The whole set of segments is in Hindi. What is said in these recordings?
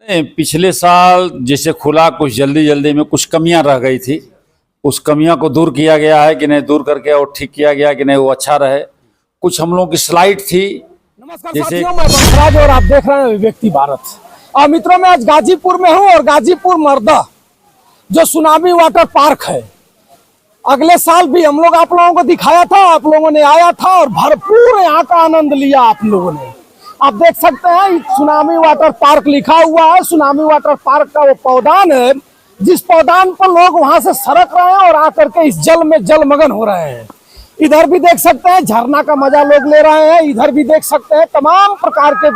पिछले साल जैसे खुला कुछ जल्दी जल्दी में कुछ कमियां रह गई थी, उस कमियां को दूर किया गया है कि नहीं, दूर करके और ठीक किया गया कि नहीं, वो अच्छा रहे। कुछ हम लोगों की स्लाइड थी। नमस्कार साथियों, मैं बंसराज और आप देख रहे हैं व्यक्ति भारत। और मित्रों, मैं आज गाजीपुर में हूं और गाजीपुर मर्दा जो सुनामी वाटर पार्क है, अगले साल भी हम लोग आप लोगों को दिखाया था, आप लोगों ने आया था और भरपूर यहाँ का आनंद लिया आप लोगों ने। आप देख सकते हैं सुनामी वाटर पार्क लिखा हुआ है। सुनामी वाटर पार्क का वो पौधान है जिस पौधान पर लोग वहां से सरक रहे हैं और आकर के इस जल में जलमग्न हो रहे हैं। इधर भी देख सकते हैं झरना का मजा लोग ले रहे हैं, इधर भी देख सकते हैं तमाम प्रकार के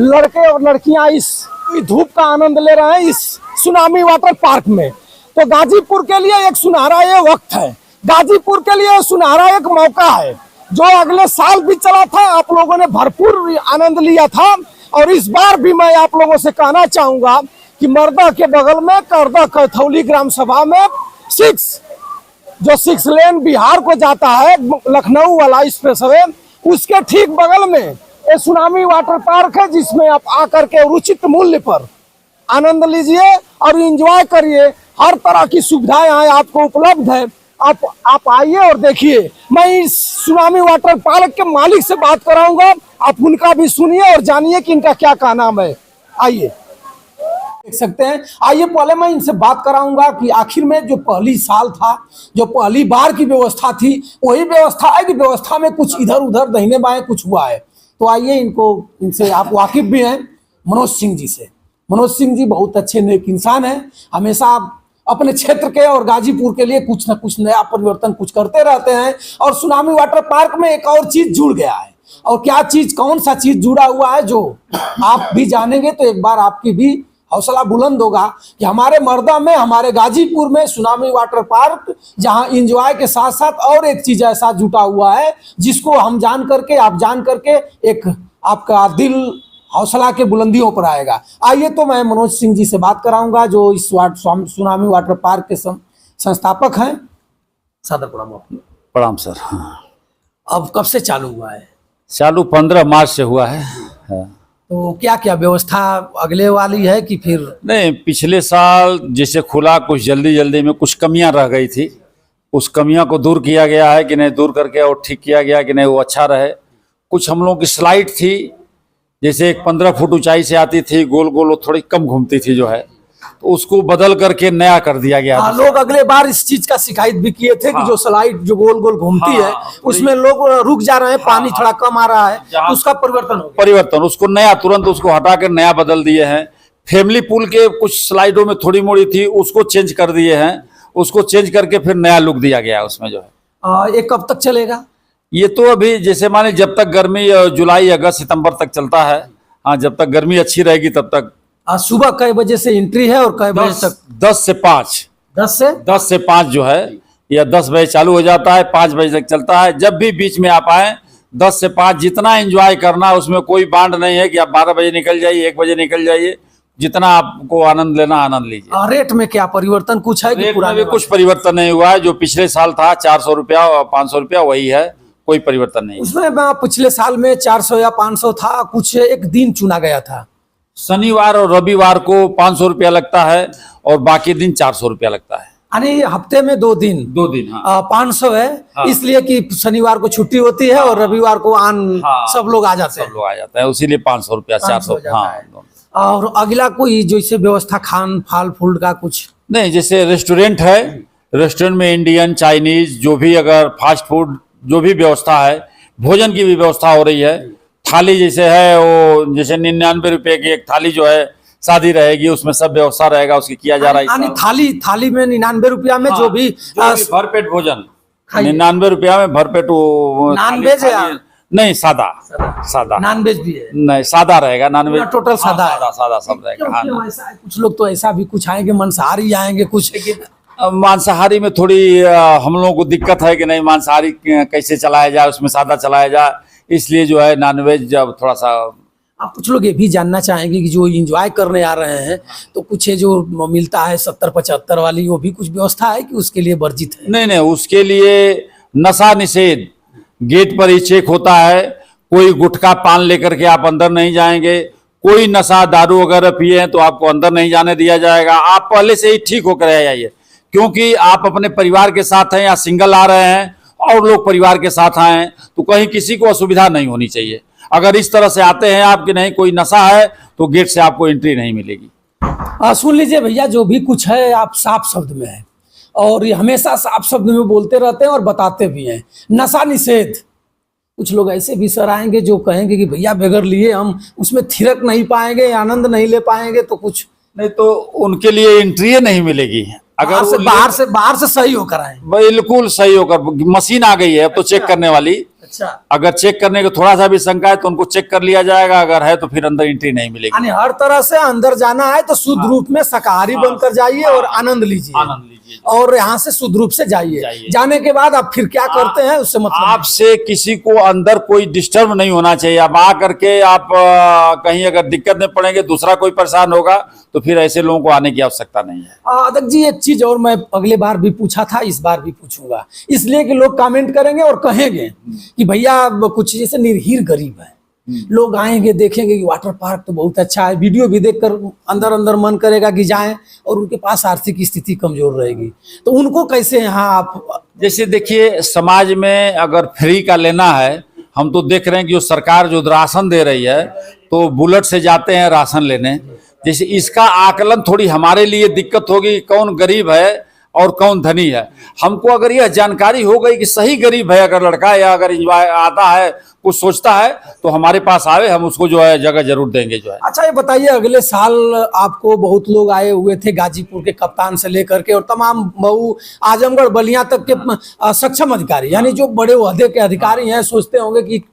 लड़के और लड़कियां इस धूप का आनंद ले रहे हैं इस सुनामी वाटर पार्क में। तो गाजीपुर के लिए एक सुनहरा ये वक्त है, गाजीपुर के लिए सुनहरा एक मौका है जो अगले साल भी चला था, आप लोगों ने भरपूर आनंद लिया था। और इस बार भी मैं आप लोगों से कहना चाहूंगा कि मर्दा के बगल में करदा कैथौली ग्राम सभा में 6 लेन बिहार को जाता है, लखनऊ वाला एक्सप्रेसवे, उसके ठीक बगल में ये सुनामी वाटर पार्क है जिसमें आप आकर के उचित मूल्य पर आनंद लीजिए और एंजॉय करिए। हर तरह की सुविधाएं यहाँ आपको उपलब्ध है। आप आइए और देखिए। मैं इस सुनामी वाटर पार्क के मालिक से बात कराऊंगा, आप उनका भी सुनिए और जानिए कि इनका क्या का नाम है। आइए, देख सकते हैं। आइए, पहले मैं इनसे बात कराऊंगा कि आखिर में जो पहली साल था, जो पहली बार की व्यवस्था थी, वही व्यवस्था है कि व्यवस्था में कुछ इधर उधर दाहिने बाएं कुछ हुआ है। तो आइए इनसे आप वाकिफ भी हैं मनोज सिंह जी से। मनोज सिंह जी बहुत अच्छे नेक इंसान हैं, हमेशा अपने क्षेत्र के और गाजीपुर के लिए कुछ न कुछ नया परिवर्तन कुछ करते रहते हैं। और सुनामी वाटर पार्क में एक और चीज जुड़ गया है, और क्या चीज, कौन सा चीज जुड़ा हुआ है जो आप भी जानेंगे तो एक बार आपकी भी हौसला बुलंद होगा कि हमारे मर्दा में, हमारे गाजीपुर में सुनामी वाटर पार्क, जहां एंजॉय के साथ साथ और एक चीज ऐसा जुटा हुआ है जिसको हम जान करके, आप जान करके एक आपका दिल हौसला के बुलंदियों पर आएगा। आइए, तो मैं मनोज सिंह जी से बात कराऊंगा जो इस सुनामी वाटर पार्क के संस्थापक हैं। सादर प्रणाम। प्रणाम सर। अब कब से चालू हुआ है? चालू 15 मार्च से हुआ है। तो क्या क्या व्यवस्था अगले वाली है कि फिर? नहीं, पिछले साल जैसे खुला कुछ जल्दी जल्दी में कुछ कमियां रह गई थी, उस कमियां को दूर किया गया है कि नहीं, दूर करके और ठीक किया गया कि नहीं, वो अच्छा रहे। कुछ हम लोगों की स्लाइड थी, जैसे एक 15 फुट ऊंचाई से आती थी, गोल गोल, वो थोड़ी कम घूमती थी जो है, तो उसको बदल करके नया कर दिया गया। लोग अगले बार इस चीज का शिकायत भी किए थे कि जो स्लाइड जो गोल गोल घूमती है उसमें लोग रुक जा रहे हैं, पानी थोड़ा कम आ रहा है, तो उसका परिवर्तन उसको नया, तुरंत उसको हटा कर नया बदल दिए हैं। फैमिली पूल के कुछ स्लाइडों में थोड़ी मोड़ी थी, उसको चेंज कर दिए हैं, उसको चेंज करके फिर नया लुक दिया गया उसमें जो है। ये कब तक चलेगा? ये तो अभी जैसे माने जब तक गर्मी, जुलाई अगस्त सितंबर तक चलता है। हाँ, जब तक गर्मी अच्छी रहेगी तब तक। सुबह कई बजे से एंट्री है और कई बजे तक? 10 से 5। 10 से 5 जो है, या 10 बजे चालू हो जाता है, 5 बजे तक चलता है। जब भी बीच में आप आए 10 से 5 जितना एंजॉय करना, उसमें कोई बांड नहीं है कि आप 12 बजे निकल जाइए, 1 बजे निकल जाइए, जितना आपको आनंद लेना आनंद लीजिए। रेट में क्या परिवर्तन कुछ है? रेट में भी कुछ परिवर्तन नहीं हुआ है, जो पिछले साल था 400 रुपया और 500 रुपया वही है, कोई परिवर्तन नहीं। उसमें पिछले साल में 400 या 500 था, कुछ एक दिन चुना गया था। शनिवार और रविवार को 500 रुपया लगता है और बाकी दिन 400 रुपया लगता है। यानी हफ्ते में 2 दिन। हाँ। 500 है। हाँ। इसलिए कि शनिवार को छुट्टी होती है और रविवार को सब लोग आ जाते हैं, इसीलिए 500 रुपया 400। हाँ। और अगला कोई जैसे व्यवस्था खान फाल फूड का कुछ नहीं, जैसे रेस्टोरेंट है, रेस्टोरेंट में इंडियन, चाइनीज, जो भी अगर फास्ट फूड जो भी व्यवस्था है, भोजन की भी व्यवस्था हो रही है। थाली जैसे है वो, जैसे 99 रुपए की एक थाली जो है शादी रहेगी, उसमें सब व्यवस्था रहेगा, उसकी किया जा रहा है। थाली में 99 रुपया में जो भी भरपेट भोजन 99 रुपया में भरपेट। नॉन वेज है? नहीं, सादा। नॉन वेज भी है? नहीं, सादा रहेगा, नॉन वेज टोटल सादा सब रहेगा। कुछ लोग तो ऐसा भी कुछ आएंगे मांसाहारी आएंगे कुछ, लेकिन मांसाहारी में थोड़ी हम लोगों को दिक्कत है कि नहीं, मांसाहारी कैसे चलाया जाए, उसमें सादा चलाया जाए, इसलिए जो है नॉनवेज जब थोड़ा सा। आप कुछ लोग ये भी जानना चाहेंगे कि जो एंजॉय करने आ रहे हैं तो कुछ है जो मिलता है 70-75 वाली, वो भी कुछ व्यवस्था है कि उसके लिए वर्जित है? नहीं, उसके लिए नशा निषेध गेट पर ही चेक होता है। कोई गुटखा पान लेकर के आप अंदर नहीं जाएंगे, कोई नशा दारू वगैरह पिए हैं तो आपको अंदर नहीं जाने दिया जाएगा। आप पहले से ही ठीक होकर आइए, क्योंकि आप अपने परिवार के साथ हैं या सिंगल आ रहे हैं और लोग परिवार के साथ आए हैं, तो कहीं किसी को असुविधा नहीं होनी चाहिए। अगर इस तरह से आते हैं आपके नहीं कोई नशा है तो गेट से आपको एंट्री नहीं मिलेगी। सुन लीजिए भैया, जो भी कुछ है आप साफ शब्द में है और ये हमेशा साफ शब्द में बोलते रहते हैं और बताते भी हैं। नशा निषेध, कुछ लोग ऐसे भी सर आएंगे जो कहेंगे कि भैया बगैर लिए हम उसमें थिरक नहीं पाएंगे, आनंद नहीं ले पाएंगे, तो कुछ नहीं तो उनके लिए एंट्री नहीं मिलेगी। अगर बाहर से सही होकर आए, बिल्कुल सही होकर, मशीन आ गई है अब तो चेक करने वाली। अच्छा, अगर चेक करने को थोड़ा सा भी शंका है तो उनको चेक कर लिया जाएगा, अगर है तो फिर अंदर एंट्री नहीं मिलेगी। यानी हर तरह से अंदर जाना है तो शुद्ध रूप में शाकाहारी बनकर जाइए और आनंद लीजिए और यहाँ से शुद्ध रूप से जाइए। जाने के बाद आप फिर क्या करते हैं उससे मतलब आपसे किसी को अंदर कोई डिस्टर्ब नहीं होना चाहिए। आप आ करके आप कहीं अगर दिक्कत में पड़ेंगे, दूसरा कोई परेशान होगा, तो फिर ऐसे लोगों को आने की आवश्यकता नहीं है। अध्यक्ष जी, एक चीज और मैं अगले बार भी पूछा था, इस बार भी पूछूंगा, इसलिए कि लोग कमेंट करेंगे और कहेंगे कि भैया कुछ जैसे निर्हीर गरीब है, लोग आएंगे देखेंगे कि वाटर पार्क तो बहुत अच्छा है, वीडियो भी देखकर अंदर अंदर मन करेगा कि जाएं, और उनके पास आर्थिक स्थिति कमजोर रहेगी, तो उनको कैसे यहाँ आप जैसे देखिए, समाज में अगर फ्री का लेना है, हम तो देख रहे हैं कि जो सरकार जो राशन दे रही है तो बुलेट से जाते हैं राशन लेने। जैसे इसका आकलन थोड़ी हमारे लिए दिक्कत होगी, कौन गरीब है और कौन धनी है। हमको अगर यह जानकारी हो गई कि सही गरीब है, अगर लड़का या अगर आता है कुछ सोचता है तो हमारे पास आवे, हम उसको जो है जगह जरूर देंगे जो है। अच्छा, ये बताइए, अगले साल आपको बहुत लोग आए हुए थे गाजीपुर के कप्तान से लेकर के और तमाम मऊ आजमगढ़ बलिया तक के सक्षम अधिकारी, यानी जो बड़े ओहदे के अधिकारी हैं, सोचते होंगे कि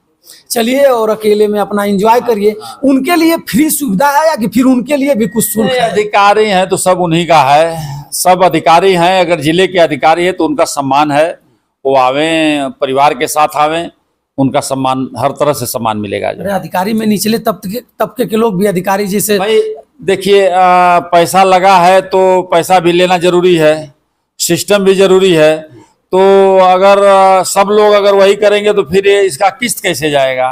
चलिए और अकेले में अपना एंजॉय करिए। उनके लिए फ्री सुविधा है या कि फिर उनके लिए भी कुछ शुल्क है? अधिकारी हैं तो सब उन्हीं का है, सब अधिकारी हैं। अगर जिले के अधिकारी है तो उनका सम्मान है, वो आवें परिवार के साथ आवें, उनका सम्मान हर तरह से सम्मान मिलेगा। जो अधिकारी में निचले तबके के लोग भी अधिकारी जैसे, भाई देखिए, पैसा लगा है तो पैसा भी लेना जरूरी है, सिस्टम भी जरूरी है। तो अगर सब लोग अगर वही करेंगे तो फिर इसका किस्त कैसे जाएगा,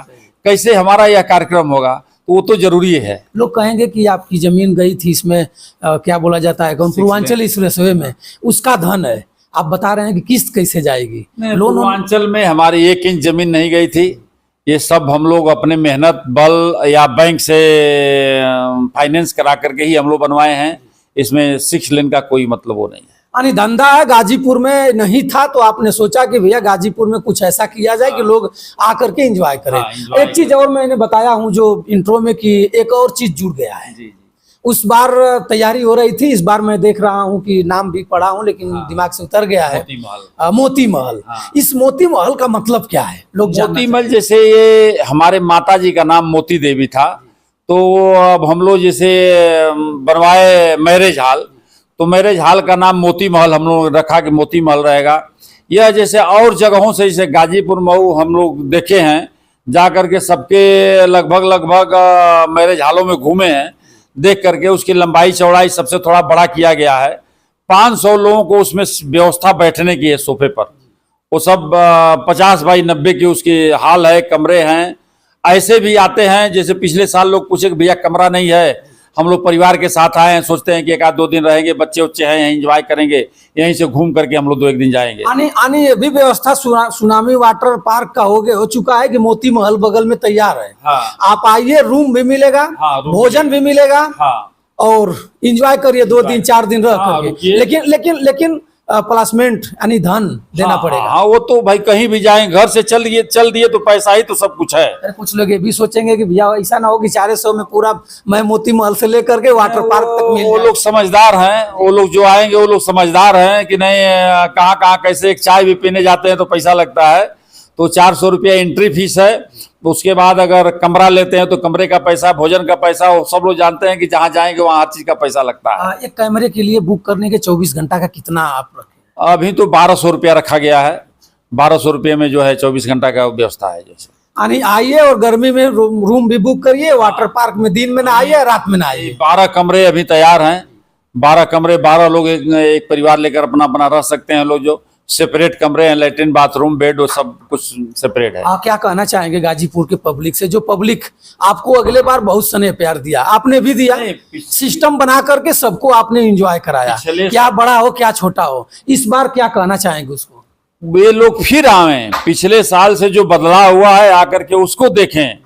कैसे हमारा यह कार्यक्रम होगा, तो वो तो जरूरी है। लोग कहेंगे कि आपकी जमीन गई थी इसमें क्या बोला जाता है पूर्वांचल एक्सप्रेसवे में, उसका धन है, आप बता रहे हैं कि किस्त कैसे जाएगी? पूर्वांचल में हमारी 1 इंच जमीन नहीं गई थी, ये सब हम लोग अपने मेहनत बल या बैंक से फाइनेंस करा करके ही हम लोग बनवाए हैं। इसमें 6 लेन का कोई मतलब वो नहीं है। यानी धंधा है, गाजीपुर में नहीं था तो आपने सोचा कि भैया गाजीपुर में कुछ ऐसा किया जाए कि लोग आकर के एंजॉय करें। एक चीज और मैंने बताया हूं जो इंट्रो में कि एक और चीज जुड़ गया है। उस बार तैयारी हो रही थी, इस बार मैं देख रहा हूं कि नाम भी पढ़ा हूं लेकिन दिमाग से उतर गया है, मोती महल। इस मोती महल का मतलब क्या है? लोग मोती महल, जैसे ये हमारे माता जी का नाम मोती देवी था, तो अब हम लोग जैसे बनवाए मैरिज हॉल, तो मैरिज हॉल का नाम मोती महल हम लोग रखा कि मोती महल रहेगा। यह जैसे और जगहों से, जैसे गाजीपुर मऊ हम लोग देखे हैं, जा करके सबके लगभग मैरिज हॉलों में घूमे हैं, देख करके उसकी लंबाई चौड़ाई सबसे थोड़ा बड़ा किया गया है। 500 लोगों को उसमें व्यवस्था बैठने की है सोफे पर, वो सब 50 बाई 90 की उसकी हॉल है, कमरे हैं। ऐसे भी आते हैं, जैसे पिछले साल लोग पूछे कि भैया कमरा नहीं है, हम लोग परिवार के साथ आए हैं, सोचते हैं कि 1 आध 2 दिन रहेंगे, बच्चे उच्चे हैं, यहीं एंजॉय करेंगे, यहीं से घूम करके हम लोग 2-1 दिन जाएंगे। आने ये भी व्यवस्था सुनामी वाटर पार्क का हो चुका है कि मोती महल बगल में तैयार है। हाँ। आप आइए, रूम भी मिलेगा, भोजन भी मिलेगा, और एंजॉय करिए 2 दिन 4 दिन रह करके। लेकिन प्लेसमेंट यानी धन देना पड़ेगा। हाँ, वो तो भाई कहीं भी जाएं, घर से चल दिए तो पैसा ही तो सब कुछ है। अरे कुछ लोग ये भी सोचेंगे कि भैया ऐसा ना हो कि 400 में पूरा मैं मोती महल से लेकर के वाटर पार्क तक मिल जाए। वो लोग समझदार हैं, वो लोग जो आएंगे वो लोग समझदार हैं कि नहीं, कहाँ कैसे एक चाय भी पीने जाते हैं तो पैसा लगता है, तो 400 रुपया एंट्री फीस है। उसके बाद अगर कमरा लेते हैं तो कमरे का पैसा, भोजन का पैसा, वो सब लोग जानते हैं कि जहाँ जाएंगे वहाँ हर चीज का पैसा लगता है। एक कैमरे के लिए बुक करने के 24 घंटा का कितना आप रखें? अभी तो 1200 रुपया रखा गया है। 1200 रुपये में जो है 24 घंटा का व्यवस्था है। जैसे आइए और गर्मी में रूम भी बुक करिए, वाटर पार्क में दिन में ना आइए, रात में ना आइए। 12 कमरे अभी तैयार हैं, 12 कमरे, 12 लोग एक परिवार लेकर अपना रह सकते हैं लोग। जो सेपरेट कमरे हैं, लेटरिन बाथरूम बेड वो सब कुछ सेपरेट है। आप क्या कहना चाहेंगे गाजीपुर के पब्लिक से, जो पब्लिक आपको अगले बार बहुत स्नेह प्यार दिया, आपने भी दिया, सिस्टम बना करके सबको आपने एंजॉय कराया, क्या बड़ा हो क्या छोटा हो, इस बार क्या कहना चाहेंगे उसको? ये लोग फिर आए, पिछले साल से जो बदलाव हुआ है आकर के उसको देखें,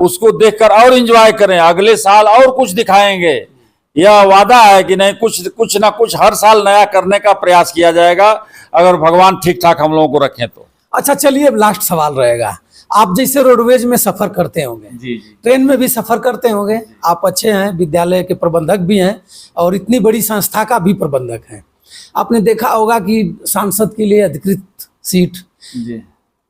उसको देखकर और एंजॉय करें, अगले साल और कुछ दिखाएंगे। यह वादा है कि नहीं, कुछ ना कुछ हर साल नया करने का प्रयास किया जाएगा, अगर भगवान ठीक ठाक हम लोगों को रखें तो। अच्छा चलिए, अब लास्ट सवाल रहेगा। आप जैसे रोडवेज में सफर करते होंगे, जी। ट्रेन में भी सफर करते होंगे, आप अच्छे हैं, विद्यालय के प्रबंधक भी हैं और इतनी बड़ी संस्था का भी प्रबंधक हैं। आपने देखा होगा कि सांसद के लिए अधिकृत सीट जी।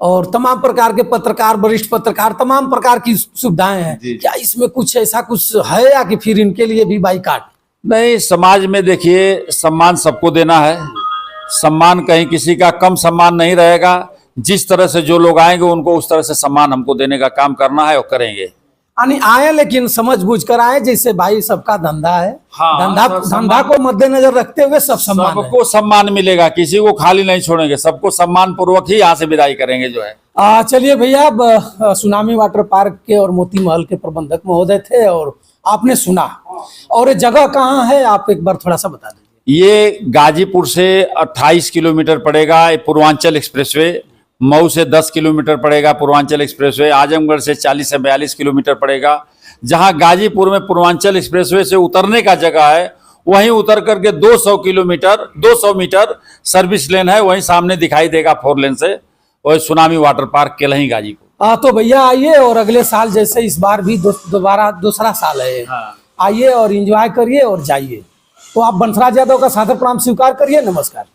और तमाम प्रकार के पत्रकार, वरिष्ठ पत्रकार, तमाम प्रकार की सुविधाएं हैं। क्या इसमें कुछ ऐसा कुछ है या कि फिर इनके लिए भी बाइकाट? नहीं, समाज में देखिए सम्मान सबको देना है, सम्मान कहीं किसी का कम सम्मान नहीं रहेगा। जिस तरह से जो लोग आएंगे उनको उस तरह से सम्मान हमको देने का काम करना है और करेंगे। यानी आए लेकिन समझ बूझ कर आए, जैसे भाई सबका धंधा है, हाँ, धंधा को मद्देनजर रखते हुए सब सम्मान है। सबको सम्मान मिलेगा, किसी को खाली नहीं छोड़ेंगे, सबको सम्मान पूर्वक ही यहाँ से विदाई करेंगे जो है। चलिए भैया, अब सुनामी वाटर पार्क के और मोती महल के प्रबंधक महोदय थे और आपने सुना, और ये जगह कहाँ है आप एक बार थोड़ा सा बता दीजिए। ये गाजीपुर से 28 किलोमीटर पड़ेगा पूर्वांचल एक्सप्रेसवे, मऊ से 10 किलोमीटर पड़ेगा पूर्वांचल एक्सप्रेसवे, आजमगढ़ से 40 से 42 किलोमीटर पड़ेगा। जहां गाजीपुर में पूर्वांचल एक्सप्रेसवे से उतरने का जगह है, वहीं उतर करके 200 मीटर सर्विस लेन है, वहीं सामने दिखाई देगा 4 लेन से, वही सुनामी वाटर पार्क केलही गाजीपुर। तो भैया आइए, और अगले साल जैसे इस बार भी दोबारा दूसरा साल है, आइए और एंजॉय करिए और जाइए। तो आप बंसराज यादव का सादर प्रणाम स्वीकार करिए। नमस्कार।